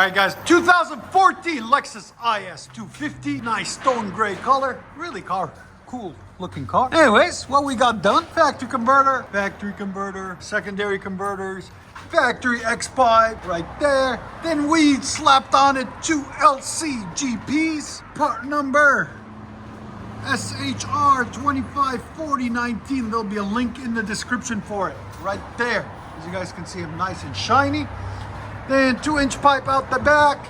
All right, guys, 2014 Lexus IS 250, nice stone gray color, really cool looking car. Anyways, what we got done, factory converter, secondary converters, factory X pipe right there. Then we slapped on it 2 LCGPs, part number SHR 254019. There'll be a link in the description for it right there. As you guys can see, them nice and shiny. Then 2-inch pipe out the back.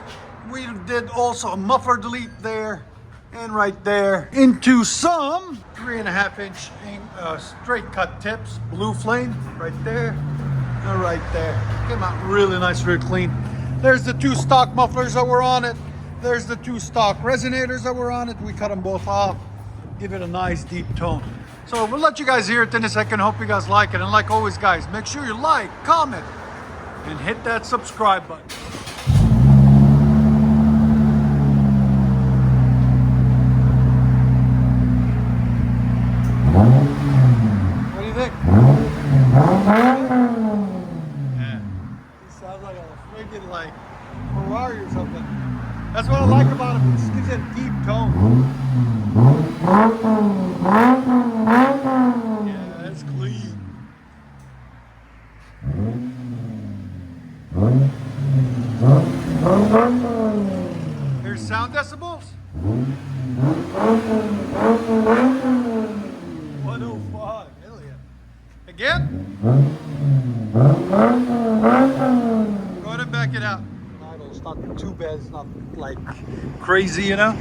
We did also a muffler delete there and right there into some 3.5-inch straight cut tips, blue flame right there and right there. Came out really nice, really clean. There's the 2 stock mufflers that were on it. There's the 2 stock resonators that were on it. We cut them both off, give it a nice deep tone. So we'll let you guys hear it in a second. Hope you guys like it. And like always, guys, make sure you like, comment, and hit that subscribe button. What do you think? Yeah. It sounds like a freaking like Ferrari or something. That's what I like about it. It just gives it a deep tone. Yeah, that's clean. Here's sound decibels. 105. Hell yeah. Again? Go ahead and back it out. It's not too bad. It's not like crazy, you know?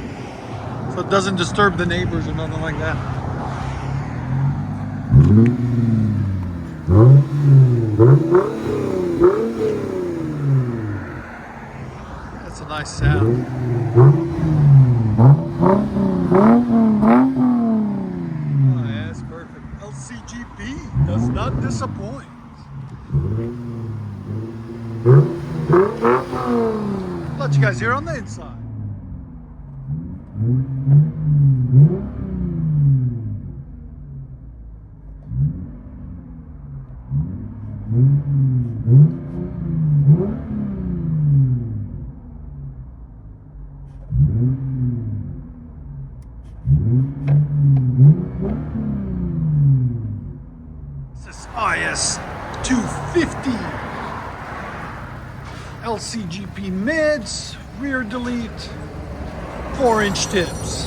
So it doesn't disturb the neighbors or nothing like that. That's a nice sound. Oh yeah, that's perfect. LCGP does not disappoint. Let you guys hear on the inside. This is IS 250 LCGP mids, rear delete, 4-inch tips.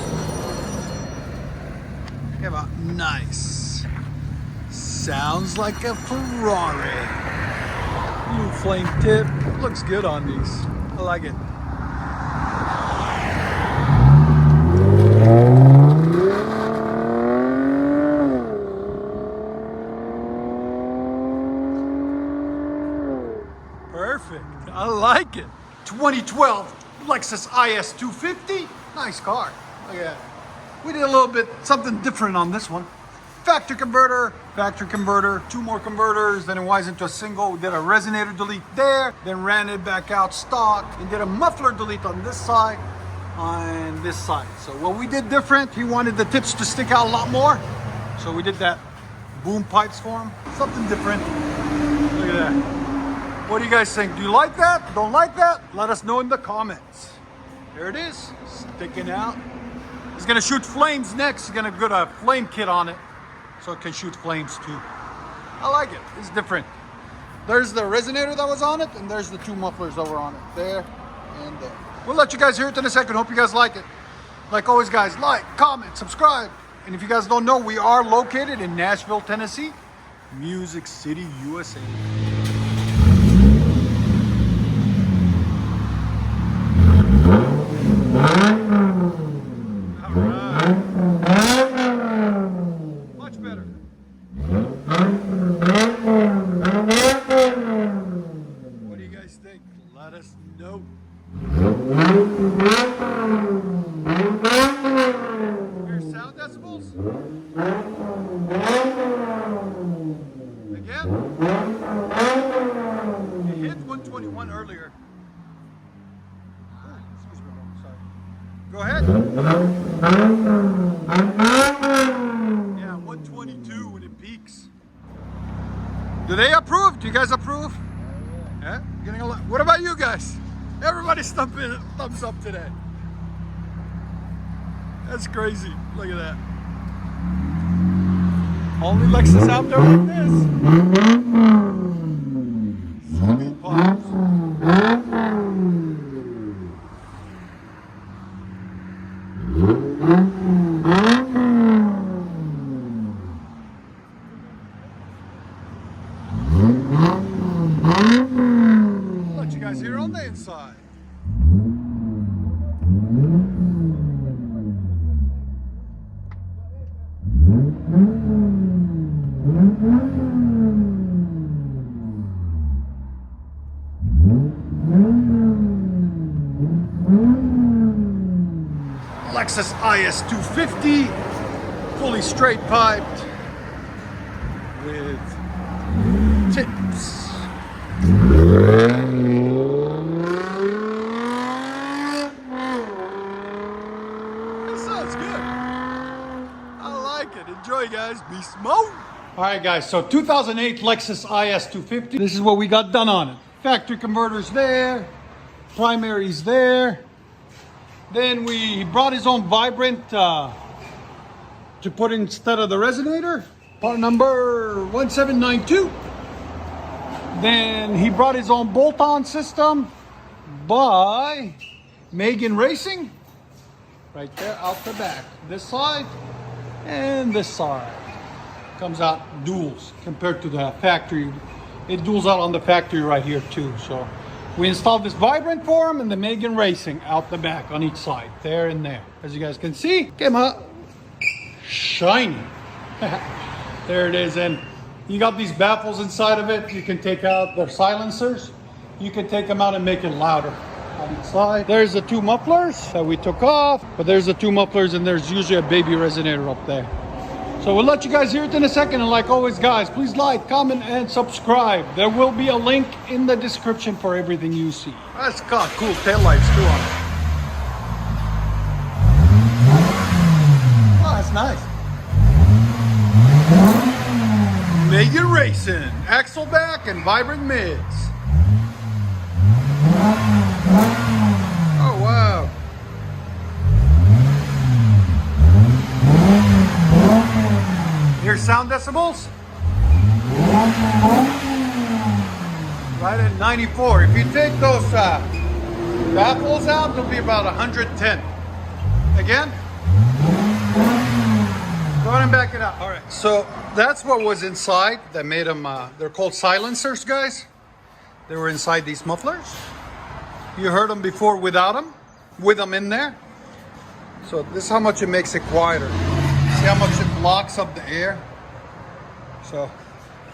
Come on, nice. Sounds like a Ferrari. Blue flame tip, looks good on these. I like it. Perfect. I like it. 2012 Lexus IS 250. Nice car. Look at that. We did a little bit something different on this one. Factory converter, 2 more converters, then it winds into a single. We did a resonator delete there, then ran it back out stock, and did a muffler delete on this side, on this side. So what we did different, he wanted the tips to stick out a lot more. So we did that boom pipes for him. Something different. Look at that. What do you guys think? Do you like that? Don't like that? Let us know in the comments. There it is, sticking out. He's gonna shoot flames next. He's gonna put a flame kit on it so it can shoot flames too. I like it, it's different. There's the resonator that was on it, and there's the 2 mufflers that were on it. There and there. We'll let you guys hear it in a second. Hope you guys like it. Like always, guys, like, comment, subscribe. And if you guys don't know, we are located in Nashville, Tennessee, Music City, USA. Much better. What do you guys think? Let us know. Here's sound decibels. Again. You hit 121 earlier. Excuse me, sorry. Go ahead. Yeah, 122 when it peaks. Do they approve? Do you guys approve? Yeah? Getting a lot. What about you guys? Everybody's thumbs up today. That's crazy. Look at that. Only Lexus out there like this. Sweet pops. Let you guys hear on the inside. Lexus IS 250, fully straight piped with tips. That sounds good. I like it. Enjoy, guys. Be smooth. All right, guys. So 2008 Lexus IS 250. This is what we got done on it. Factory converters there. Primaries there. Then he brought his own vibrant to put instead of the resonator. Part number 1792. Then he brought his own bolt-on system by Megan Racing. Right there out the back. This side and this side. Comes out duals compared to the factory. It duals out on the factory right here too. So we installed this vibrant for him and the Megan Racing out the back on each side. There and there. As you guys can see, came out shiny. There it is. And you got these baffles inside of it. You can take out the silencers. You can take them out and make it louder on each side. There's the two mufflers that we took off. But there's the two mufflers and there's usually a baby resonator up there. So we'll let you guys hear it in a second. And like always, guys, please like, comment, and subscribe. There will be a link in the description for everything you see. That's got cool taillights too on it. Oh, that's nice. Megan Racing, axle back and vibrant mids. Oh, wow. Here's sound decibels. Right at 94. If you take those baffles out, it'll be about 110. Again. Go ahead and back it up. All right. So that's what was inside that made them, they're called silencers, guys. They were inside these mufflers. You heard them before without them, with them in there. So this is how much it makes it quieter. See how much it blocks up the air? So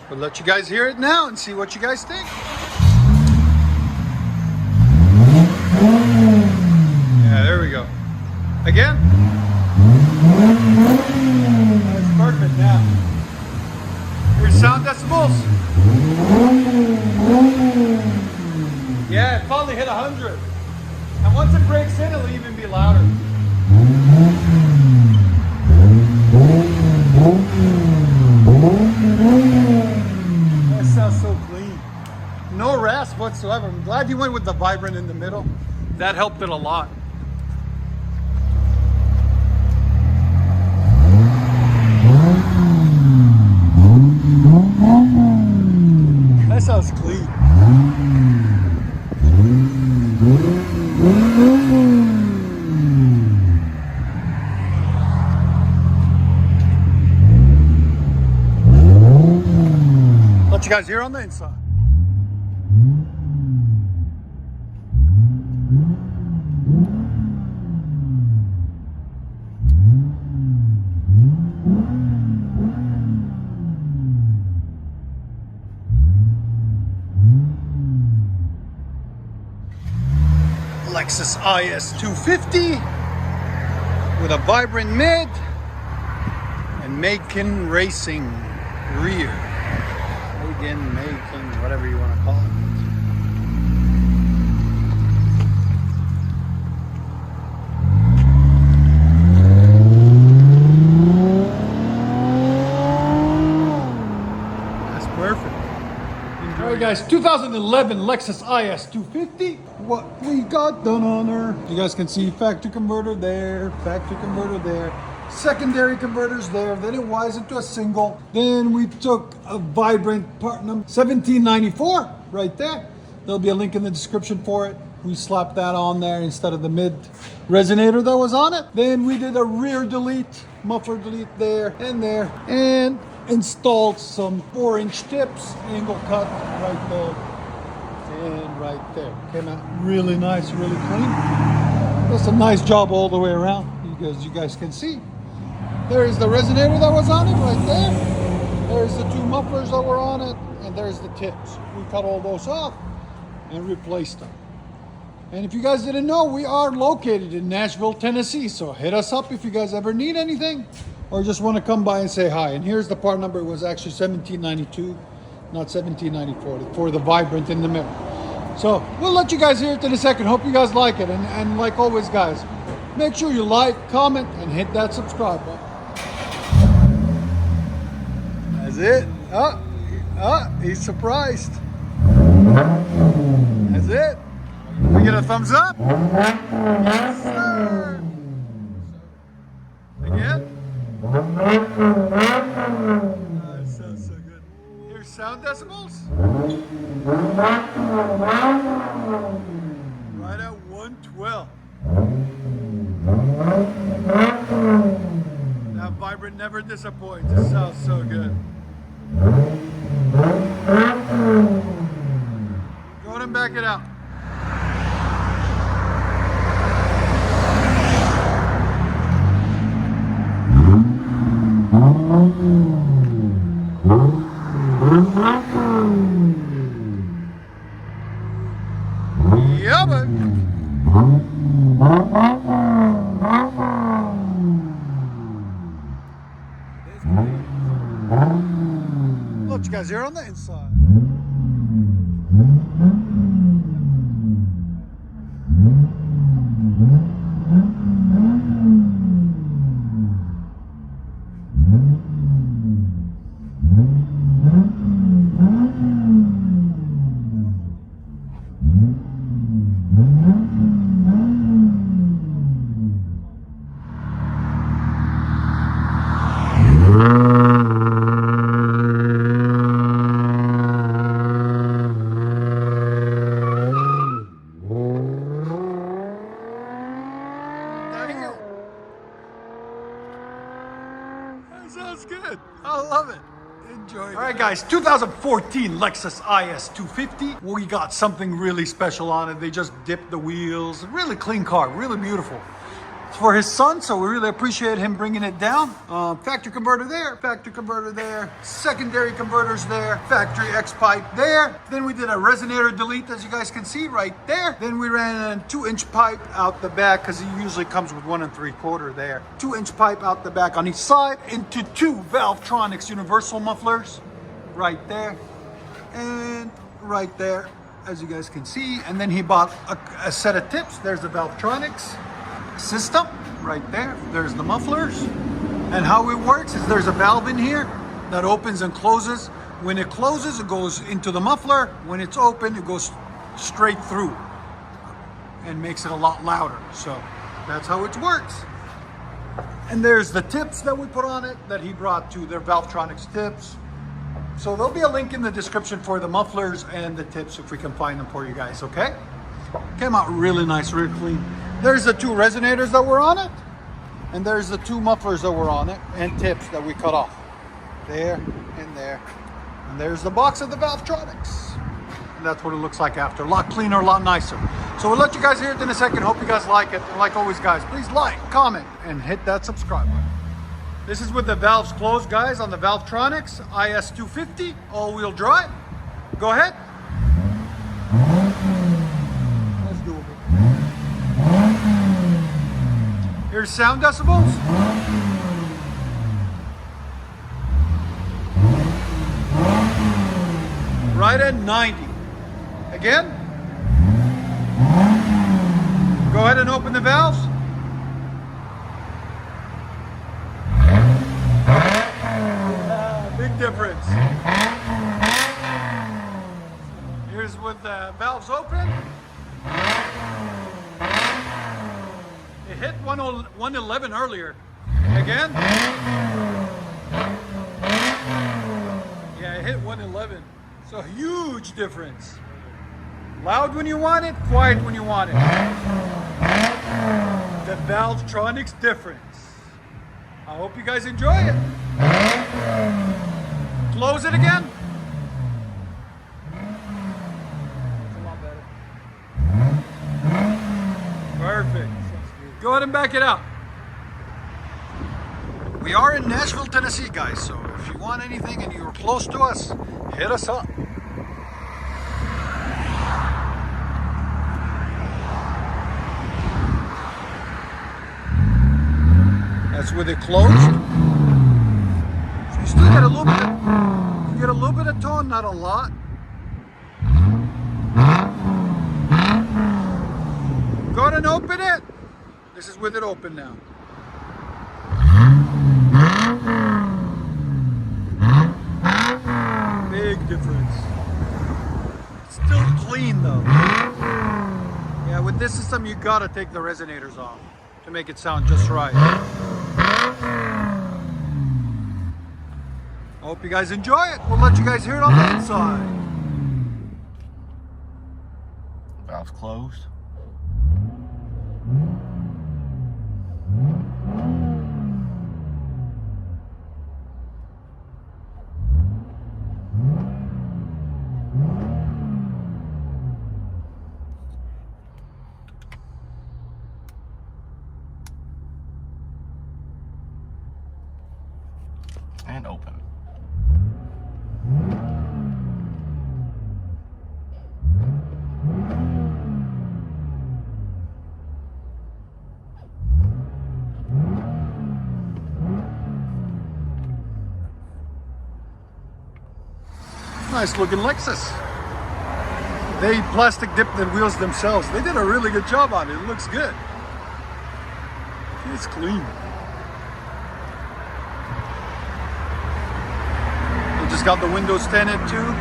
we'll let you guys hear it now and see what you guys think. Yeah, there we go. Again. That's perfect now. Here's sound decibels. Yeah, it finally hit 100. And once it breaks in, it'll even be louder. That sounds so clean. No rasp whatsoever. I'm glad you went with the vibrant in the middle. That helped it a lot. That sounds clean. Let you guys hear on the inside. Lexus IS 250 with a vibrant mid and Megan Racing rear. Megan, whatever you want to call it. That's perfect. All right, guys, 2011 Lexus IS 250 what we got done on her. You guys can see factory converter there, factory converter there, secondary converters there. Then it wires into a single. Then we took a vibrant part number 1794 right there. There'll be a link in the description for it. We slapped that on there instead of the mid resonator that was on it. Then we did a rear delete, muffler delete there, and installed some 4-inch tips, angle cut right there and right there. Came out really nice, really clean. That's a nice job all the way around, because you guys can see. There's the resonator that was on it right there. There's the 2 mufflers that were on it, and there's the tips. We cut all those off and replaced them. And if you guys didn't know, we are located in Nashville, Tennessee. So hit us up if you guys ever need anything or just want to come by and say hi. And here's the part number. It was actually 1792, not 1794, for the vibrant in the middle. So we'll let you guys hear it in a second. Hope you guys like it. And like always, guys, make sure you like, comment, and hit that subscribe button. That's it. He's surprised. That's it. We get a thumbs up? Yes, sir. Again? That sounds so good. Here's sound decibels. Right at 112. That vibrant never disappoints. It sounds so good. Go ahead and back it out. Yeah, but look, you guys here on the inside. Sounds good. I love it. Enjoy it. All right, guys, 2014 Lexus IS250. We got something really special on it. They just dipped the wheels. Really clean car, really beautiful. It's for his son, so we really appreciate him bringing it down. Factory converter there, secondary converters there, factory X pipe there. Then we did a resonator delete, as you guys can see right there. Then we ran a 2-inch pipe out the back, because he usually comes with 1 3/4 there. 2-inch pipe out the back on each side into 2 Valvetronics universal mufflers right there and right there, as you guys can see. And then he bought a set of tips. There's the Valvetronics system right there. There's the mufflers. And how it works is there's a valve in here that opens and closes. When it closes, it goes into the muffler. When it's open, it goes straight through and makes it a lot louder. So that's how it works. And there's the tips that we put on it that he brought to their Valvetronics tips. So there'll be a link in the description for the mufflers and the tips if we can find them for you guys, okay? Came out really nice, really clean. There's the 2 resonators that were on it, and there's the 2 mufflers that were on it, and tips that we cut off. There and there. And there's the box of the Valvetronics. And that's what it looks like after. A lot cleaner, a lot nicer. So we'll let you guys hear it in a second. Hope you guys like it. And like always, guys, please like, comment, and hit that subscribe button. This is with the valves closed, guys, on the Valvetronics IS250 all-wheel drive. Go ahead. Let's do it. Here's sound decibels. Right at 90. Again. Go ahead and open the valves. Big difference. Here's with the valves open. hit 111 earlier. Again? Yeah, I hit 111. So huge difference. Loud when you want it, quiet when you want it. The Valvetronics difference. I hope you guys enjoy it. Close it again. It's a lot better. Perfect. Go ahead and back it up. We are in Nashville, Tennessee, guys, so if you want anything and you're close to us, hit us up. That's with it closed. So you still get a little bit of tone, not a lot. Go ahead and open it. This is with it open now. Big difference. Still clean though. Yeah, with this system you gotta take the resonators off to make it sound just right. I hope you guys enjoy it. We'll let you guys hear it on the inside. Valve's closed. And open. Nice looking Lexus. They plastic dipped the wheels themselves. They did a really good job on it. It looks good. It's clean. They just got the windows tinted too.